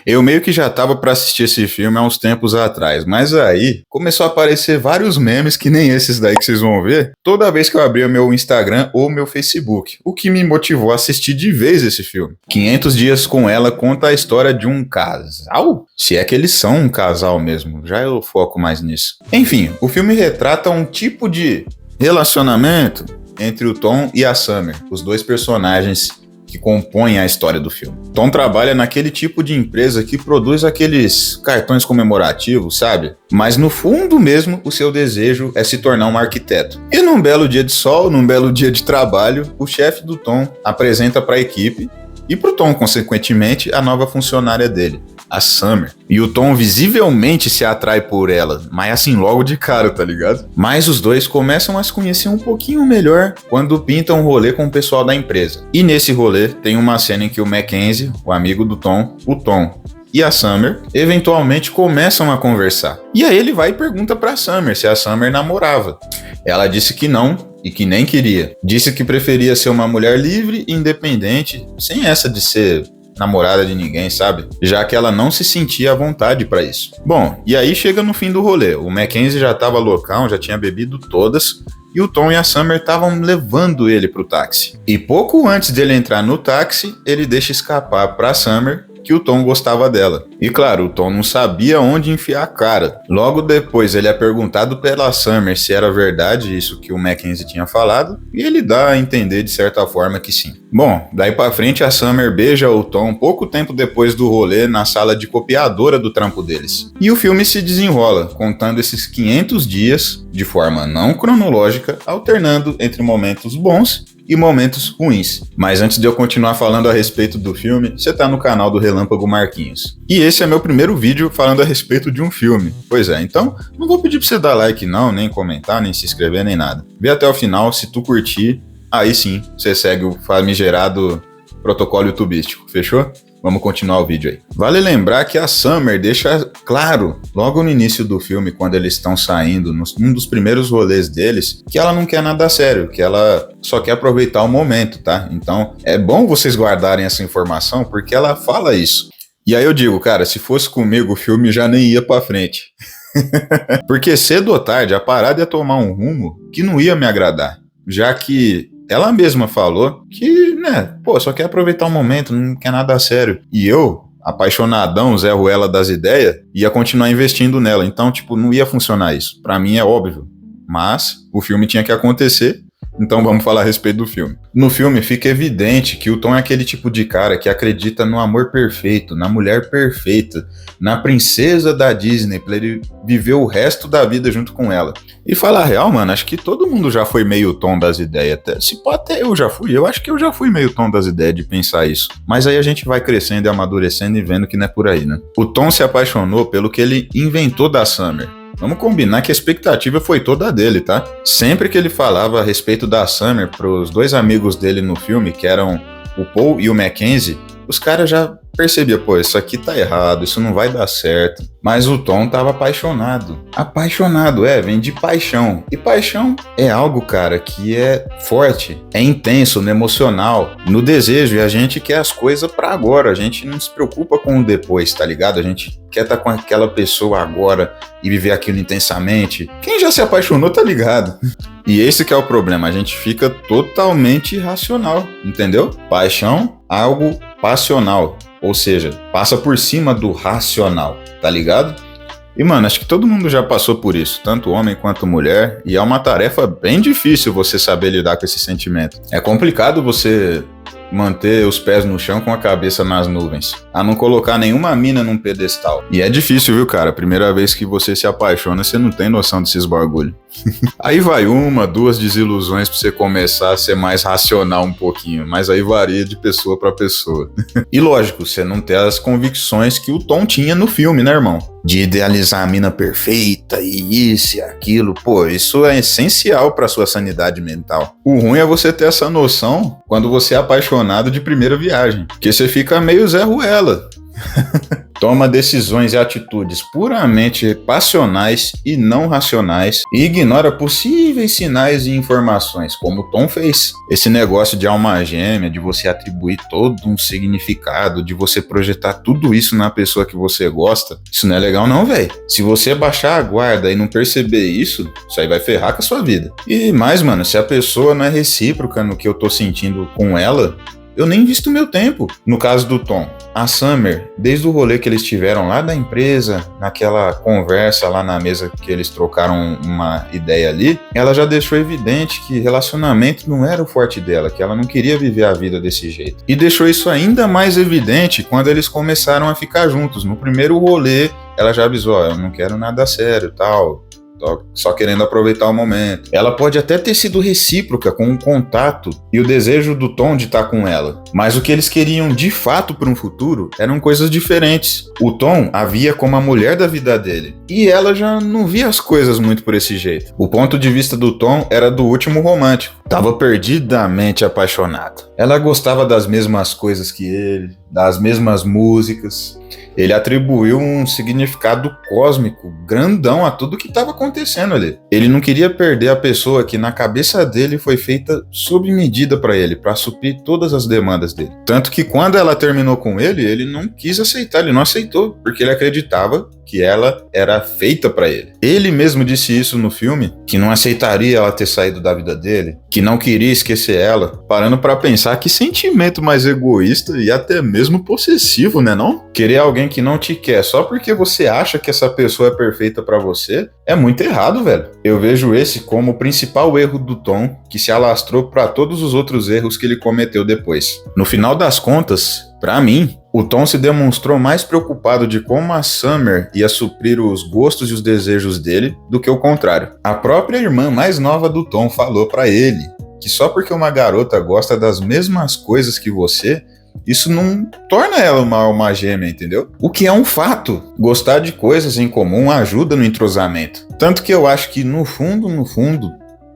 Eu meio que já tava pra assistir esse filme há uns tempos atrás, mas aí começou a aparecer vários memes que nem esses daí que vocês vão ver toda vez que eu abria o meu Instagram ou meu Facebook, o que me motivou a assistir de vez esse filme. 500 Dias com Ela conta a história de um casal, se é que eles são um casal mesmo, já eu foco mais nisso. Enfim, o filme retrata um tipo de relacionamento entre o Tom e a Summer, os dois personagens que compõem a história do filme. Tom trabalha naquele tipo de empresa que produz aqueles cartões comemorativos, sabe? Mas no fundo mesmo, o seu desejo é se tornar um arquiteto. E num belo dia de sol, num belo dia de trabalho, o chefe do Tom apresenta para a equipe e pro Tom, consequentemente, a nova funcionária dele, a Summer. E o Tom visivelmente se atrai por ela, mas assim, logo de cara, tá ligado? Mas os dois começam a se conhecer um pouquinho melhor quando pintam um rolê com o pessoal da empresa. E nesse rolê tem uma cena em que o Mackenzie, o amigo do Tom, o Tom e a Summer, eventualmente começam a conversar. E aí ele vai e pergunta pra Summer se a Summer namorava. Ela disse que não e que nem queria. Disse que preferia ser uma mulher livre e independente, sem essa de ser namorada de ninguém, sabe? Já que ela não se sentia à vontade pra isso. Bom, e aí chega no fim do rolê. O Mackenzie já tava loucão, já tinha bebido todas, e o Tom e a Summer estavam levando ele pro táxi. E pouco antes dele entrar no táxi, ele deixa escapar pra Summer que o Tom gostava dela. E claro, o Tom não sabia onde enfiar a cara. Logo depois ele é perguntado pela Summer se era verdade isso que o Mackenzie tinha falado, e ele dá a entender de certa forma que sim. Bom, daí pra frente a Summer beija o Tom pouco tempo depois do rolê na sala de copiadora do trampo deles. E o filme se desenrola, contando esses 500 dias de forma não cronológica, alternando entre momentos bons e momentos ruins. Mas antes de eu continuar falando a respeito do filme, você tá no canal do Relâmpago Marquinhos. E esse é meu primeiro vídeo falando a respeito de um filme. Pois é, então não vou pedir pra você dar like não, nem comentar, nem se inscrever, nem nada. Vê até o final, se tu curtir, aí sim, você segue o famigerado protocolo youtubístico, fechou? Vamos continuar o vídeo aí. Vale lembrar que a Summer deixa claro, logo no início do filme, quando eles estão saindo, num dos primeiros rolês deles, que ela não quer nada sério, que ela só quer aproveitar o momento, tá? Então, é bom vocês guardarem essa informação, porque ela fala isso. E aí eu digo, cara, se fosse comigo, o filme já nem ia pra frente. Porque cedo ou tarde, a parada ia tomar um rumo que não ia me agradar, já que ela mesma falou que, né, pô, só quer aproveitar o momento, não quer nada a sério. E eu, apaixonadão, Zé Ruela das ideias, ia continuar investindo nela. Então, tipo, não ia funcionar isso. Pra mim é óbvio. Mas o filme tinha que acontecer, então vamos falar a respeito do filme. No filme fica evidente que o Tom é aquele tipo de cara que acredita no amor perfeito, na mulher perfeita, na princesa da Disney, pra ele viver o resto da vida junto com ela. E falar a real, mano, acho que todo mundo já foi meio Tom das ideias. Se pode, até eu já fui. Eu acho que eu já fui meio Tom das ideias de pensar isso. Mas aí a gente vai crescendo e amadurecendo e vendo que não é por aí, né? O Tom se apaixonou pelo que ele inventou da Summer. Vamos combinar que a expectativa foi toda dele, tá? Sempre que ele falava a respeito da Summer pros dois amigos dele no filme, que eram o Paul e o Mackenzie, os caras já percebiam, pô, isso aqui tá errado, isso não vai dar certo. Mas o Tom tava apaixonado. Apaixonado, vem de paixão. E paixão é algo, cara, que é forte, é intenso, no emocional, no desejo. E a gente quer as coisas pra agora, a gente não se preocupa com o depois, tá ligado? A gente quer estar com aquela pessoa agora e viver aquilo intensamente. Quem já se apaixonou tá ligado. E esse que é o problema, a gente fica totalmente irracional, entendeu? Paixão, algo passional. Ou seja, passa por cima do racional, tá ligado? E, mano, acho que todo mundo já passou por isso, tanto homem quanto mulher, e é uma tarefa bem difícil você saber lidar com esse sentimento. É complicado você manter os pés no chão com a cabeça nas nuvens, a não colocar nenhuma mina num pedestal. E é difícil, viu, cara? Primeira vez que você se apaixona, você não tem noção desses bagulho. Aí vai uma, duas desilusões pra você começar a ser mais racional um pouquinho, mas aí varia de pessoa pra pessoa. E lógico, você não tem as convicções que o Tom tinha no filme, né, irmão? De idealizar a mina perfeita e isso e aquilo, pô, isso é essencial pra sua sanidade mental. O ruim é você ter essa noção quando você é apaixonado de primeira viagem, porque você fica meio Zé Ruela. toma decisões e atitudes puramente passionais e não racionais e ignora possíveis sinais e informações, como o Tom fez. Esse negócio de alma gêmea, de você atribuir todo um significado, de você projetar tudo isso na pessoa que você gosta, isso não é legal não, velho. Se você baixar a guarda e não perceber isso aí vai ferrar com a sua vida. E mais, mano, se a pessoa não é recíproca no que eu tô sentindo com ela, eu nem invisto meu tempo. No caso do Tom, a Summer, desde o rolê que eles tiveram lá da empresa, naquela conversa lá na mesa que eles trocaram uma ideia ali, ela já deixou evidente que relacionamento não era o forte dela, que ela não queria viver a vida desse jeito. E deixou isso ainda mais evidente quando eles começaram a ficar juntos. No primeiro rolê, ela já avisou, eu não quero nada sério, tal. Só querendo aproveitar o momento. Ela pode até ter sido recíproca com o contato e o desejo do Tom de estar com ela, mas o que eles queriam de fato para um futuro eram coisas diferentes. O Tom a via como a mulher da vida dele e ela já não via as coisas muito por esse jeito. O ponto de vista do Tom era do último romântico. Tava perdidamente apaixonado. Ela gostava das mesmas coisas que ele, das mesmas músicas. Ele atribuiu um significado cósmico grandão a tudo que estava acontecendo ali. Ele não queria perder a pessoa que na cabeça dele foi feita sob medida para ele, para suprir todas as demandas dele. Tanto que quando ela terminou com ele não quis aceitar, ele não aceitou, porque ele acreditava que ela era feita para ele. Ele mesmo disse isso no filme, que não aceitaria ela ter saído da vida dele, que não queria esquecer ela, parando para pensar que sentimento mais egoísta e até mesmo possessivo, né não? Querer alguém que não te quer só porque você acha que essa pessoa é perfeita para você é muito errado, velho. Eu vejo esse como o principal erro do Tom, que se alastrou para todos os outros erros que ele cometeu depois. No final das contas, para mim, o Tom se demonstrou mais preocupado de como a Summer ia suprir os gostos e os desejos dele do que o contrário. A própria irmã mais nova do Tom falou para ele que só porque uma garota gosta das mesmas coisas que você, isso não torna ela uma alma gêmea, entendeu? O que é um fato. Gostar de coisas em comum ajuda no entrosamento. Tanto que eu acho que no fundo,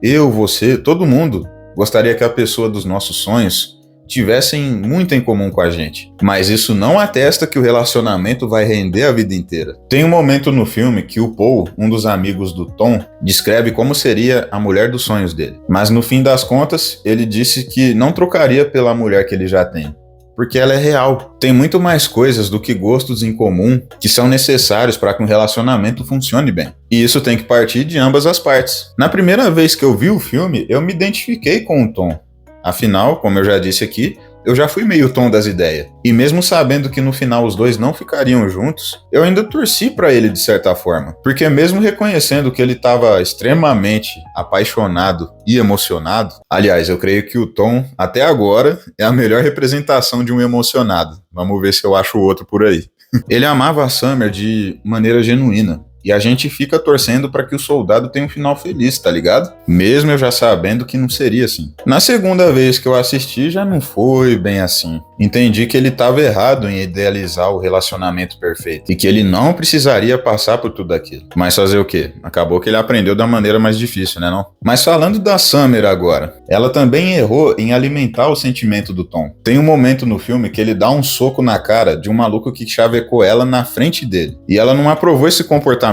eu, você, todo mundo gostaria que a pessoa dos nossos sonhos tivessem muito em comum com a gente. Mas isso não atesta que o relacionamento vai render a vida inteira. Tem um momento no filme que o Paul, um dos amigos do Tom, descreve como seria a mulher dos sonhos dele. Mas no fim das contas, ele disse que não trocaria pela mulher que ele já tem, porque ela é real. Tem muito mais coisas do que gostos em comum que são necessários para que um relacionamento funcione bem. E isso tem que partir de ambas as partes. Na primeira vez que eu vi o filme, eu me identifiquei com o Tom. Afinal, como eu já disse aqui, eu já fui meio Tom das ideias. E mesmo sabendo que no final os dois não ficariam juntos, eu ainda torci pra ele de certa forma. Porque mesmo reconhecendo que ele estava extremamente apaixonado e emocionado, aliás, eu creio que o Tom, até agora, é a melhor representação de um emocionado. Vamos ver se eu acho outro por aí. Ele amava a Summer de maneira genuína. E a gente fica torcendo para que o soldado tenha um final feliz, tá ligado? Mesmo eu já sabendo que não seria assim. Na segunda vez que eu assisti, já não foi bem assim. Entendi que ele estava errado em idealizar o relacionamento perfeito e que ele não precisaria passar por tudo aquilo. Mas fazer o quê? Acabou que ele aprendeu da maneira mais difícil, né não? Mas falando da Summer agora, ela também errou em alimentar o sentimento do Tom. Tem um momento no filme que ele dá um soco na cara de um maluco que chavecou ela na frente dele. E ela não aprovou esse comportamento.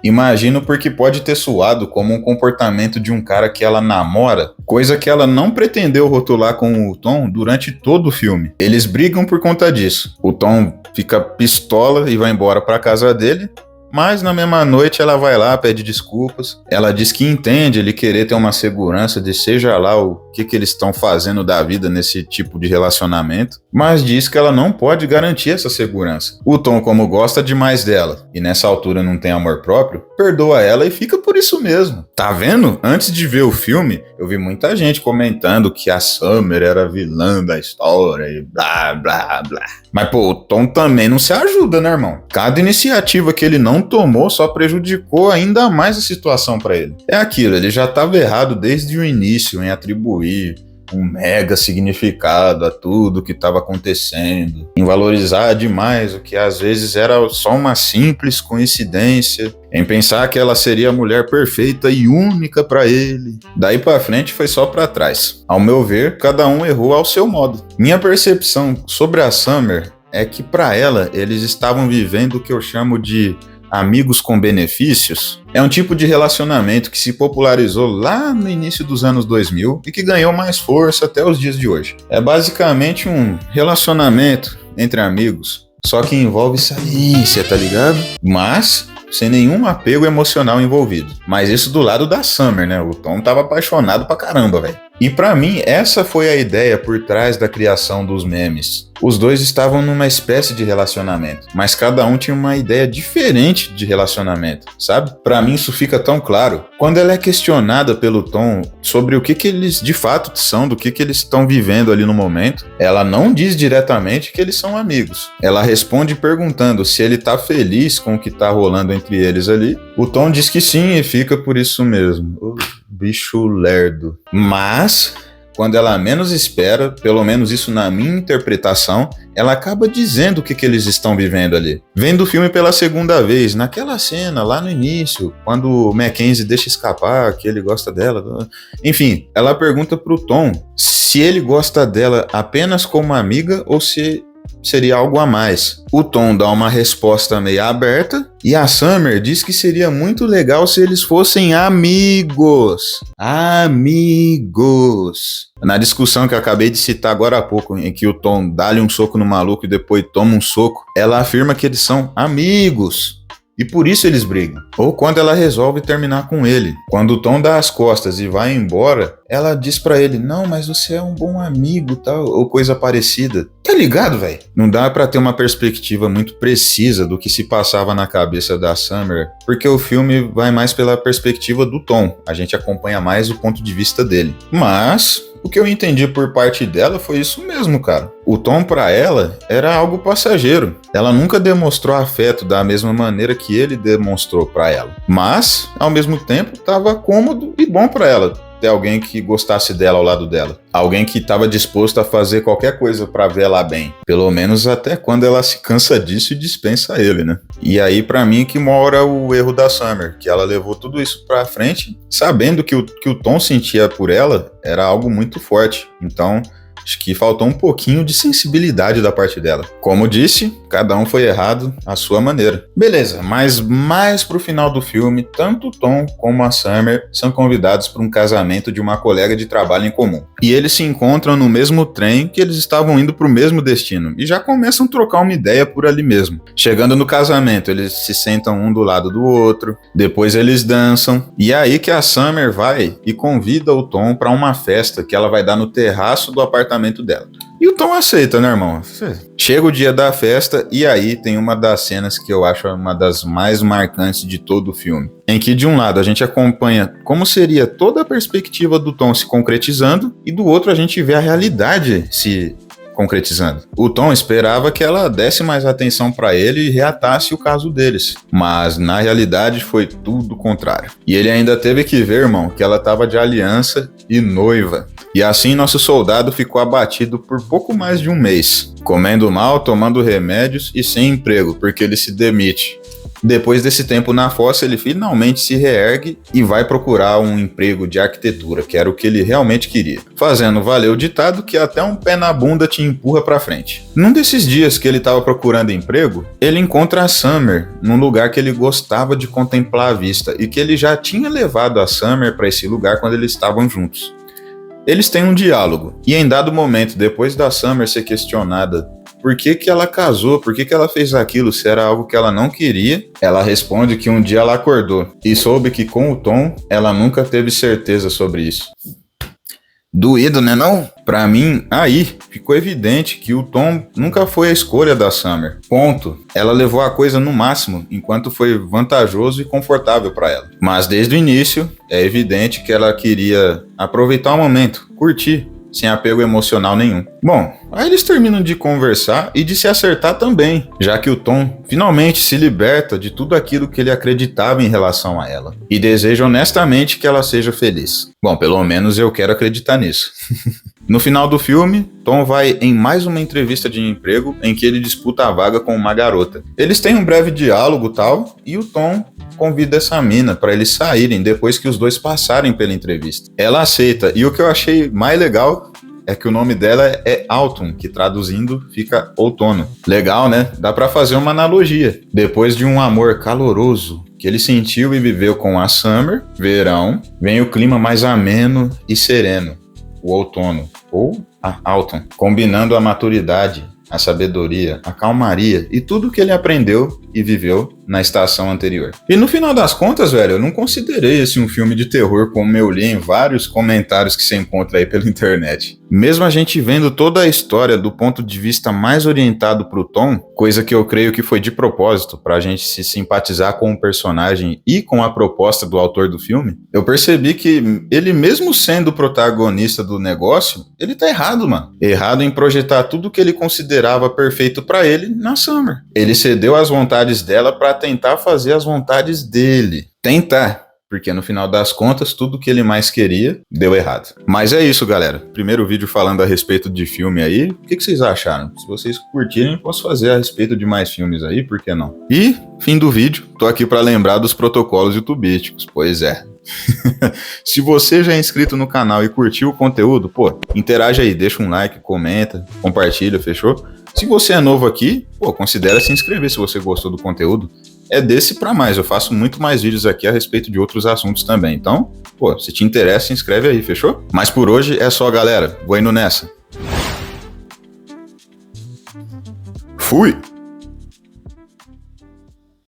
Imagino porque pode ter soado como um comportamento de um cara que ela namora, coisa que ela não pretendeu rotular com o Tom durante todo o filme. Eles brigam por conta disso. O Tom fica pistola e vai embora para casa dele, mas na mesma noite ela vai lá, pede desculpas. Ela diz que entende ele querer ter uma segurança de seja lá o que eles estão fazendo da vida nesse tipo de relacionamento, mas diz que ela não pode garantir essa segurança. O Tom, como gosta demais dela e nessa altura não tem amor próprio, perdoa ela e fica por isso mesmo. Tá vendo? Antes de ver o filme, eu vi muita gente comentando que a Summer era vilã da história e blá blá blá. Mas pô, o Tom também não se ajuda, né, irmão? Cada iniciativa que ele não tomou só prejudicou ainda mais a situação pra ele. É aquilo, ele já estava errado desde o início em atribuir um mega significado a tudo que estava acontecendo, em valorizar demais o que às vezes era só uma simples coincidência, em pensar que ela seria a mulher perfeita e única para ele. Daí para frente foi só para trás. Ao meu ver, cada um errou ao seu modo. Minha percepção sobre a Summer é que pra ela, eles estavam vivendo o que eu chamo de amigos com benefícios. É um tipo de relacionamento que se popularizou lá no início dos anos 2000 e que ganhou mais força até os dias de hoje. É basicamente um relacionamento entre amigos, só que envolve saliência, tá ligado? Mas sem nenhum apego emocional envolvido. Mas isso do lado da Summer, né? O Tom tava apaixonado pra caramba, velho. E pra mim, essa foi a ideia por trás da criação dos memes. Os dois estavam numa espécie de relacionamento, mas cada um tinha uma ideia diferente de relacionamento, sabe? Pra mim isso fica tão claro. Quando ela é questionada pelo Tom sobre o que eles de fato são, do que eles estão vivendo ali no momento, ela não diz diretamente que eles são amigos. Ela responde perguntando se ele tá feliz com o que tá rolando entre eles ali. O Tom diz que sim e fica por isso mesmo. Bicho lerdo. Mas, quando ela menos espera, pelo menos isso na minha interpretação, ela acaba dizendo o que eles estão vivendo ali. Vendo o filme pela segunda vez, naquela cena lá no início, quando o Mackenzie deixa escapar que ele gosta dela. Enfim, ela pergunta pro Tom se ele gosta dela apenas como amiga ou se seria algo a mais. O Tom dá uma resposta meio aberta e a Summer diz que seria muito legal se eles fossem amigos. Amigos. Na discussão que eu acabei de citar agora há pouco, em que o Tom dá-lhe um soco no maluco e depois toma um soco, ela afirma que eles são amigos. E por isso eles brigam. Ou quando ela resolve terminar com ele. Quando o Tom dá as costas e vai embora, ela diz pra ele, não, mas você é um bom amigo, tal, ou coisa parecida. Tá ligado, velho? Não dá pra ter uma perspectiva muito precisa do que se passava na cabeça da Summer, porque o filme vai mais pela perspectiva do Tom. A gente acompanha mais o ponto de vista dele. Mas o que eu entendi por parte dela foi isso mesmo, cara. O Tom pra ela era algo passageiro. Ela nunca demonstrou afeto da mesma maneira que ele demonstrou pra ela. Mas, ao mesmo tempo, tava cômodo e bom pra ela ter alguém que gostasse dela ao lado dela. Alguém que estava disposto a fazer qualquer coisa pra ver ela bem. Pelo menos até quando ela se cansa disso e dispensa ele, né? E aí, pra mim, que mora o erro da Summer, que ela levou tudo isso pra frente, sabendo que o Tom sentia por ela era algo muito forte. Então, acho que faltou um pouquinho de sensibilidade da parte dela. Como disse, cada um foi errado à sua maneira. Beleza, mas mais pro final do filme, tanto o Tom como a Summer são convidados para um casamento de uma colega de trabalho em comum. E eles se encontram no mesmo trem que eles estavam indo pro mesmo destino. E já começam a trocar uma ideia por ali mesmo. Chegando no casamento, eles se sentam um do lado do outro. Depois eles dançam. E é aí que a Summer vai e convida o Tom para uma festa que ela vai dar no terraço do apartamento dela. E o Tom aceita, né, irmão? Chega o dia da festa e aí tem uma das cenas que eu acho uma das mais marcantes de todo o filme. Em que, de um lado, a gente acompanha como seria toda a perspectiva do Tom se concretizando e do outro a gente vê a realidade se concretizando. O Tom esperava que ela desse mais atenção pra ele e reatasse o caso deles, mas na realidade foi tudo o contrário. E ele ainda teve que ver, irmão, que ela tava de aliança e noiva. E assim nosso soldado ficou abatido por pouco mais de um mês, comendo mal, tomando remédios e sem emprego, porque ele se demite. Depois desse tempo na fossa, ele finalmente se reergue e vai procurar um emprego de arquitetura, que era o que ele realmente queria. Fazendo valer o ditado que até um pé na bunda te empurra pra frente. Num desses dias que ele estava procurando emprego, ele encontra a Summer num lugar que ele gostava de contemplar a vista e que ele já tinha levado a Summer para esse lugar quando eles estavam juntos. Eles têm um diálogo, e em dado momento, depois da Summer ser questionada por que ela casou, por que ela fez aquilo, se era algo que ela não queria, ela responde que um dia ela acordou e soube que com o Tom, ela nunca teve certeza sobre isso. Doído, né não? Pra mim, aí ficou evidente que o Tom nunca foi a escolha da Summer. Ponto. Ela levou a coisa no máximo, enquanto foi vantajoso e confortável pra ela. Mas desde o início, é evidente que ela queria aproveitar o momento, curtir, sem apego emocional nenhum. Bom, aí eles terminam de conversar e de se acertar também, já que o Tom finalmente se liberta de tudo aquilo que ele acreditava em relação a ela, e deseja honestamente que ela seja feliz. Bom, pelo menos eu quero acreditar nisso. No final do filme, Tom vai em mais uma entrevista de emprego em que ele disputa a vaga com uma garota. Eles têm um breve diálogo e tal, e o Tom convida essa mina para eles saírem depois que os dois passarem pela entrevista. Ela aceita, e o que eu achei mais legal é que o nome dela é Autumn, que traduzindo fica outono. Legal, né? Dá pra fazer uma analogia. Depois de um amor caloroso que ele sentiu e viveu com a Summer, verão, vem o clima mais ameno e sereno, o outono, ou a Autumn, combinando a maturidade, a sabedoria, a calmaria e tudo que ele aprendeu e viveu na estação anterior. E no final das contas, velho, eu não considerei esse um filme de terror como eu li em vários comentários que você encontra aí pela internet. Mesmo a gente vendo toda a história do ponto de vista mais orientado pro Tom, coisa que eu creio que foi de propósito, pra gente se simpatizar com o personagem e com a proposta do autor do filme, eu percebi que ele mesmo sendo o protagonista do negócio, ele tá errado, mano. Errado em projetar tudo que ele considerava perfeito pra ele na Summer. Ele cedeu às vontades dela pra tentar fazer as vontades dele. Tentar. Porque no final das contas, tudo que ele mais queria deu errado. Mas é isso, galera. Primeiro vídeo falando a respeito de filme aí. O que vocês acharam? Se vocês curtirem, posso fazer a respeito de mais filmes aí, por que não? E, fim do vídeo, tô aqui para lembrar dos protocolos youtubísticos. Pois é. Se você já é inscrito no canal e curtiu o conteúdo, pô, interage aí, deixa um like, comenta, compartilha, fechou? Se você é novo aqui, pô, considera se inscrever se você gostou do conteúdo. É desse pra mais, eu faço muito mais vídeos aqui a respeito de outros assuntos também. Então, pô, se te interessa, se inscreve aí, fechou? Mas por hoje é só, galera. Vou indo nessa. Fui!